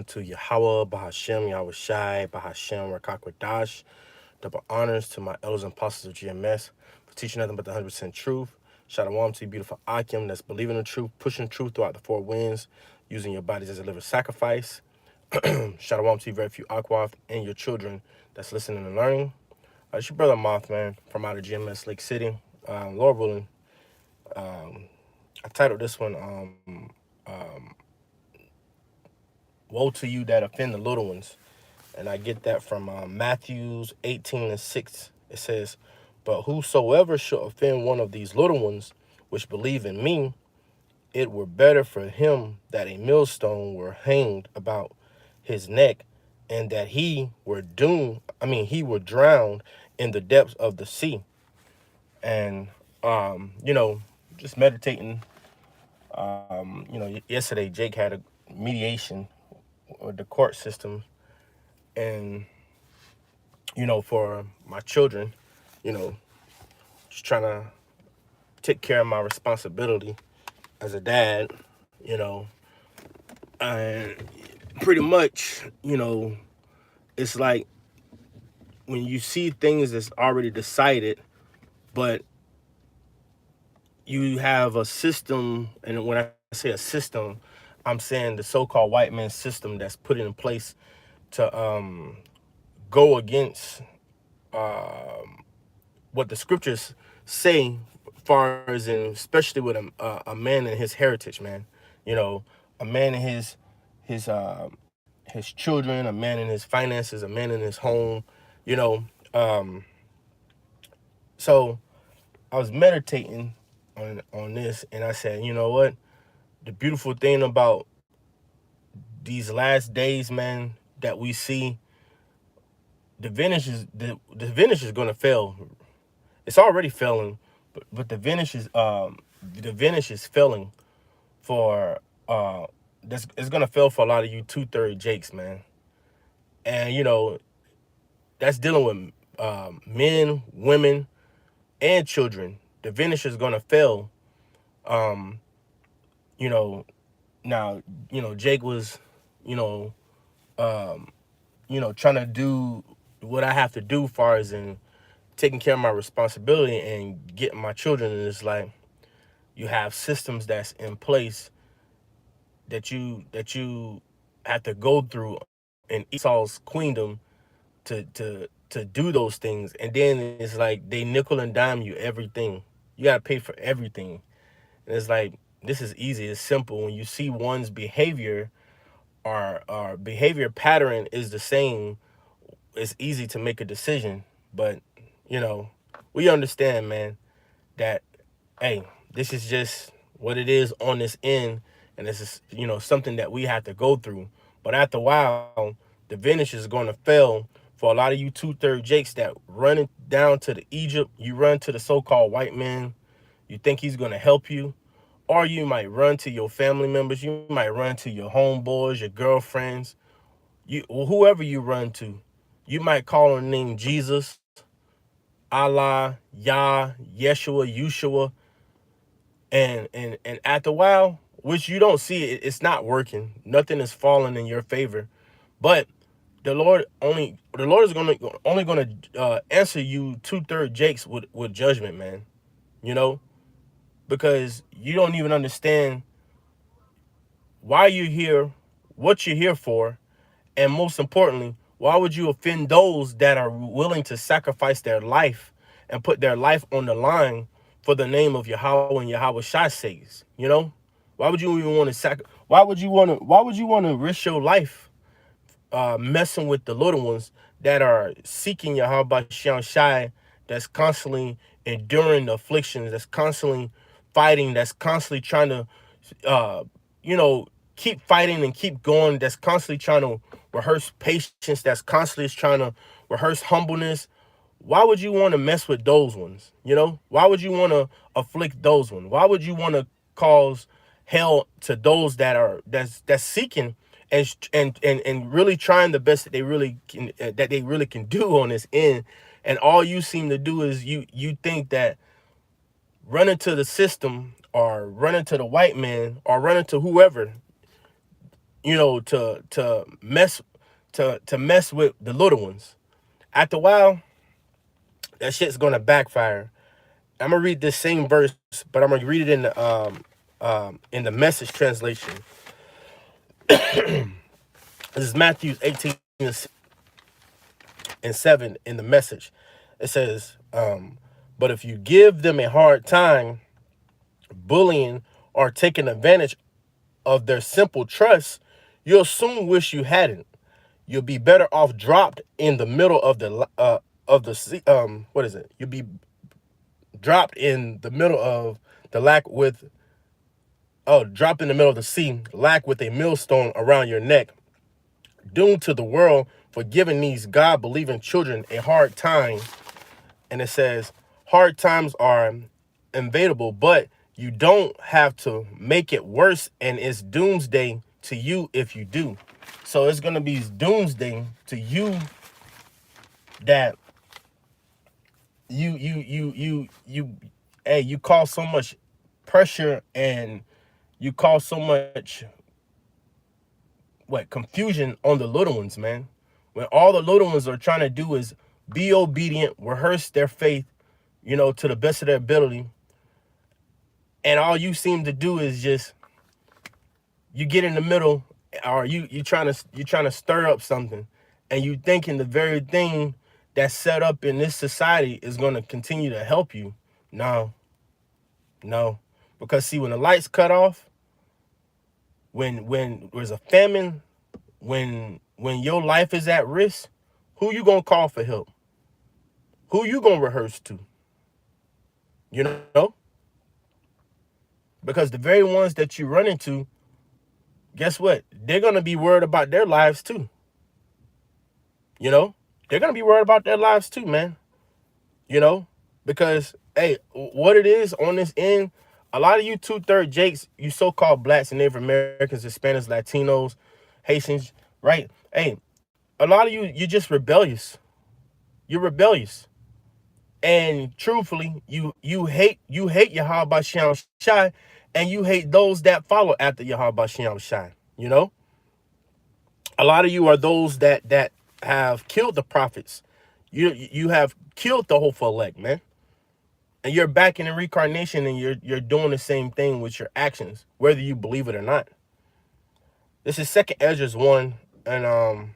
to Yahweh, Bahashem, Yahweh Shai, Bahashem, Rakakwadash. Double honors to my elders and apostles of GMS for teaching nothing but the 100% truth. Shalom to you, beautiful Akim, that's believing the truth, pushing the truth throughout the four winds, using your bodies as a living sacrifice. Shalom to you, very few Aquaf, and your children that's listening and learning. It's your brother Mothman from out of GMS Lake City. Lord willing, I titled this one, Woe to You That Offend the Little Ones. And I get that from Matthews 18:6. It says, but whosoever shall offend one of these little ones which believe in me, it were better for him that a millstone were hanged about his neck, and that he were drowned in the depths of the sea. And just meditating. Yesterday Jake had a mediation with the court system, and for my children, just trying to take care of my responsibility as a dad, and pretty much, it's like when you see things that's already decided, but you have a system, and when I say a system, I'm saying the so-called white man system that's put in place to go against what the scriptures say, far as in, especially with a man and his heritage, man. A man and his children, a man and his finances, a man in his home. You know, um, so I was meditating on this, and I said, you know what? The beautiful thing about these last days, man, that we see, the Venice is gonna fail. It's already failing, but the Venice is failing for it's gonna fail for a lot of you 2/3 Jakes, man. And that's dealing with men, women, and children. The Venice is gonna fail. Um, you know, Now, Jake was, you know, um, trying to do what I have to do, far as in taking care of my responsibility and getting my children. And it's like you have systems that's in place that you have to go through in Esau's queendom to do those things, and then it's like they nickel and dime you everything. You gotta pay for everything, and it's like this is easy. It's simple. When you see one's behavior, our behavior pattern is the same, it's easy to make a decision. But you know, we understand, man, that hey, this is just what it is on this end, and this is something that we have to go through. But after a while, the Venice is going to fail for a lot of you 2/3 Jakes that run it down to the Egypt. You run to the so-called white man. You think he's going to help you, or you might run to your family members. You might run to your homeboys, your girlfriends, whoever you run to. You might call on the name Jesus, Allah, Yah, Yeshua, Yeshua, and after a while, which you don't see it, it's not working. Nothing is falling in your favor. But the Lord is only gonna answer you 2/3 Jakes with judgment, man. You know, because you don't even understand why you're here, what you're here for, and most importantly, why would you offend those that are willing to sacrifice their life and put their life on the line for the name of Yahweh and Yahweh Shai says? Why would you even want to Why would you want to risk your life messing with the little ones that are seeking Yahweh Shai, that's constantly enduring the afflictions, that's constantly fighting, that's constantly trying to uh, you know, keep fighting and keep going, that's constantly trying to rehearse patience, that's constantly trying to rehearse humbleness. Why would you want to mess with those ones? Why would you want to afflict those ones? Why would you want to cause hell to those that's seeking and really trying the best that they really can do on this end? And all you seem to do is you think that running to the system or running to the white man or running to whoever, to mess with the little ones. After a while, that shit's gonna backfire. I'm gonna read this same verse, but I'm gonna read it in the Message translation. This is Matthew 18 and 7 in the Message. It says, but if you give them a hard time, bullying or taking advantage of their simple trust, you'll soon wish you hadn't. You'll be better off dropped in the middle of the sea. What is it? You'll be dropped in the middle of the lack with dropped in the middle of the sea, lack with a millstone around your neck, doomed to the world for giving these God-believing children a hard time. And it says, hard times are inevitable, but you don't have to make it worse, and it's doomsday to you if you do. So it's gonna be doomsday to you that you cause so much pressure, and you cause so much confusion on the little ones, man. When all the little ones are trying to do is be obedient, rehearse their faith, to the best of their ability, and all you seem to do is just you get in the middle, or you trying to stir up something, and you thinking the very thing that's set up in this society is going to continue to help you. No, because see, when the lights cut off, when there's a famine, when your life is at risk, who you gonna call for help? Who you gonna rehearse to? You know? Because the very ones that you run into, guess what? They're gonna be worried about their lives too. They're gonna be worried about their lives too, man. Because hey, what it is on this end, a lot of you 2/3 Jakes, you so-called blacks and Native Americans, Hispanics, Latinos, Haitians, right? Hey, a lot of you're just rebellious. You're rebellious. And truthfully, you hate Yahweh Shem Shai, and you hate those that follow after Yahweh Shem Shai. A lot of you are those that have killed the prophets. You have killed the hopeful elect, man. And you're back in the reincarnation, and you're doing the same thing with your actions, whether you believe it or not. This is 2nd Ezra 1 and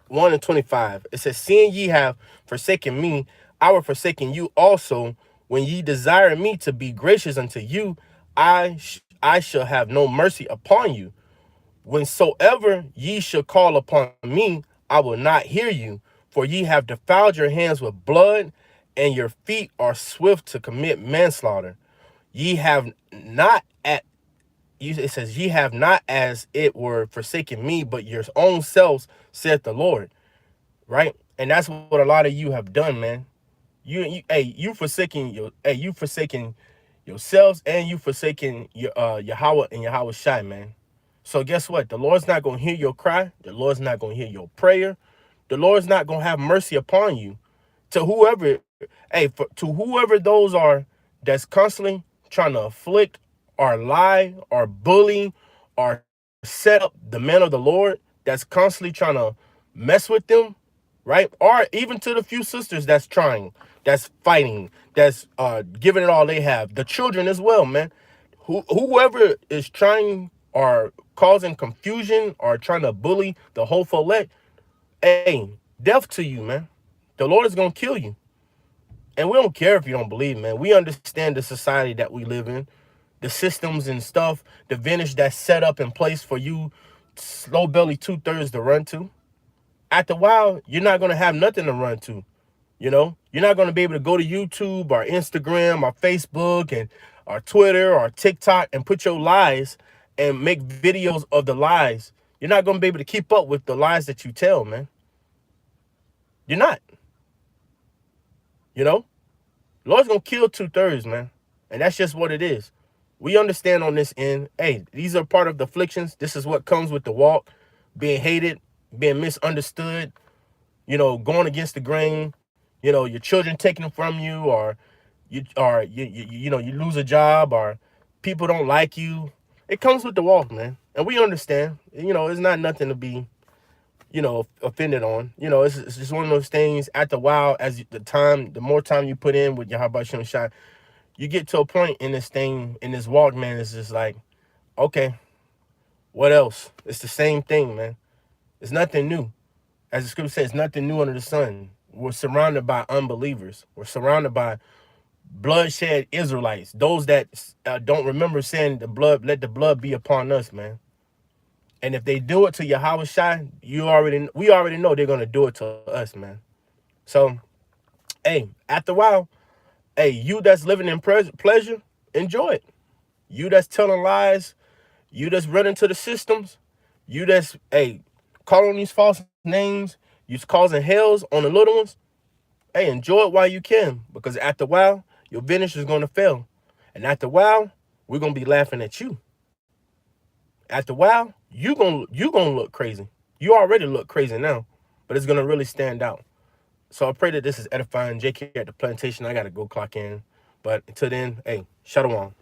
1 and 25. It says, seeing ye have forsaken me, I will forsaken you also. When ye desire me to be gracious unto you, I shall have no mercy upon you. Whensoever ye shall call upon me, I will not hear you. For ye have defiled your hands with blood, and your feet are swift to commit manslaughter. Ye have not it says, ye have not as it were forsaken me, but your own selves, saith the Lord. Right? And that's what a lot of you have done, man. You forsaking yourselves, and you forsaking your Yahweh and Yahweh Shai, man. So guess what? The Lord's not gonna hear your cry. The Lord's not gonna hear your prayer. The Lord's not gonna have mercy upon you. To whoever, to whoever those are that's constantly trying to afflict or lie or bully or set up the men of the Lord, that's constantly trying to mess with them, right? Or even to the few sisters that's trying, that's fighting, that's giving it all they have. The children as well, man. Whoever is trying or causing confusion or trying to bully the hopeful elect, hey, death to you, man. The Lord is going to kill you. And we don't care if you don't believe, man. We understand the society that we live in, the systems and stuff, the vintage that's set up in place for you slow belly 2/3 to run to. After a while, you're not going to have nothing to run to. You're not going to be able to go to YouTube or Instagram or Facebook and or Twitter or TikTok and put your lies and make videos of the lies. You're not going to be able to keep up with the lies that you tell, man. You're not. Lord's going to kill 2/3, man. And that's just what it is. We understand on this end, hey, these are part of the afflictions. This is what comes with the walk, being hated, being misunderstood, going against the grain, your children taking them from you, or you lose a job, or people don't like you. It comes with the walk, man. And we understand. You know, it's not nothing to be, you know, offended on. You know, it's just one of those things. At the while, as the more time you put in with your Habashim shot, you get to a point in this thing, in this walk, man. It's just like, okay, what else? It's the same thing, man. It's nothing new. As the scripture says, nothing new under the sun. We're surrounded by unbelievers. We're surrounded by bloodshed Israelites, those that don't remember saying the blood, let the blood be upon us, man. And if they do it to Yahweh Shai, we already know they're gonna do it to us, man. So, hey, after a while, hey, you that's living in pleasure, enjoy it. You that's telling lies, you that's running to the systems, you that's calling these false names, you causing hells on the little ones. Hey, enjoy it while you can, because after a while, your business is gonna fail, and after a while, we're gonna be laughing at you. After a while, you gonna look crazy. You already look crazy now, but it's gonna really stand out. So I pray that this is edifying. JK at the plantation. I gotta go clock in, but until then, hey, shalom.